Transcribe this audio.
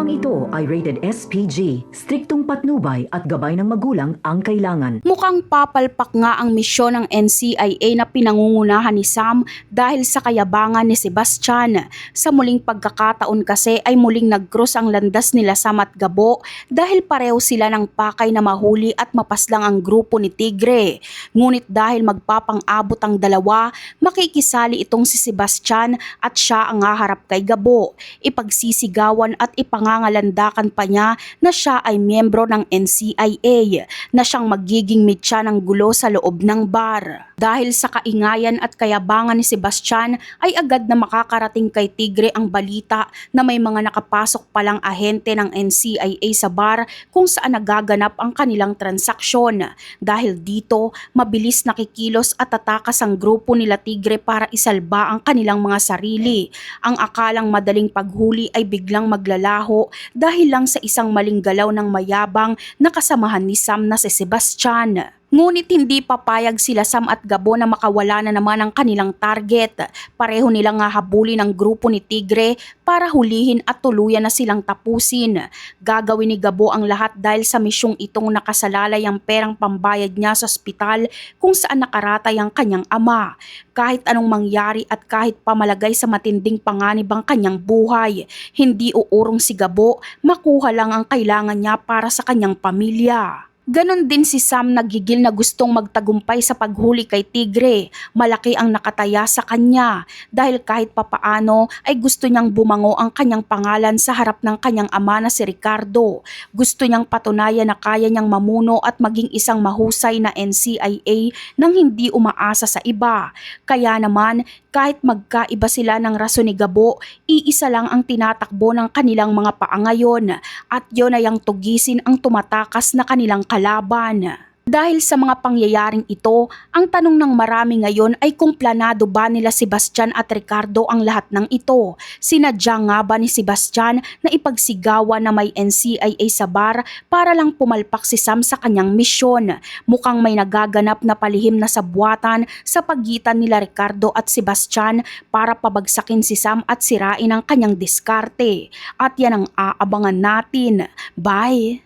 Programang ito ay rated SPG, striktong patnubay at gabay ng magulang ang kailangan. Mukhang papalpak nga ang misyon ng NCIA na pinangungunahan ni Sam dahil sa kayabangan ni Sebastian. Sa muling pagkakataon kasi ay muling nag-cross ang landas nila Sam at Gabo dahil pareho sila ng pakay na mahuli at mapaslang ang grupo ni Tigre. Ngunit dahil magpapang-abot ang dalawa, makikisali itong si Sebastian at siya ang haharap kay Gabo. Ipagsisigawan at ipangangalandakan pa niya na siya ay miyembro ng NCIA na siyang magiging mitya ng gulo sa loob ng bar. Dahil sa kaingayan at kayabangan ni Sebastian ay agad na makakarating kay Tigre ang balita na may mga nakapasok palang ahente ng NCIA sa bar kung saan nagaganap ang kanilang transaksyon. Dahil dito, mabilis nakikilos at tatakas ang grupo nila Tigre para isalba ang kanilang mga sarili. Ang akalang madaling paghuli ay biglang maglalaho dahil lang sa isang maling galaw ng mayabang na kasamahan ni Sam na si Sebastian. Ngunit hindi papayag sila Sam at Gabo na makawala na naman ang kanilang target. Pareho nilang hahabulin ang grupo ni Tigre para hulihin at tuluyan na silang tapusin. Gagawin ni Gabo ang lahat dahil sa misyong itong nakasalalay ang perang pambayad niya sa ospital kung saan nakaratay ang kanyang ama. Kahit anong mangyari at kahit pamalagay sa matinding panganib ang kanyang buhay, hindi uurong si Gabo, makuha lang ang kailangan niya para sa kanyang pamilya. Ganon din si Sam nagigil na gustong magtagumpay sa paghuli kay Tigre. Malaki ang nakataya sa kanya dahil kahit papaano ay gusto niyang bumango ang kanyang pangalan sa harap ng kanyang ama na si Ricardo. Gusto niyang patunayan na kaya niyang mamuno at maging isang mahusay na NCIA nang hindi umaasa sa iba. Kaya naman kahit magkaiba sila ng rason ni Gabo, iisa lang ang tinatakbo ng kanilang mga paa ngayon at yon ay ang tugisin ang tumatakas na kanilang kalaban. Dahil sa mga pangyayaring ito, ang tanong ng marami ngayon ay kung planado ba nila Sebastian at Ricardo ang lahat ng ito. Sinadya nga ba ni Sebastian na ipagsigawan na may NCIA sa bar para lang pumalpak si Sam sa kanyang misyon? Mukhang may nagaganap na palihim na sabwatan sa pagitan nila Ricardo at Sebastian para pabagsakin si Sam at sirain ang kanyang diskarte. At yan ang aabangan natin. Bye!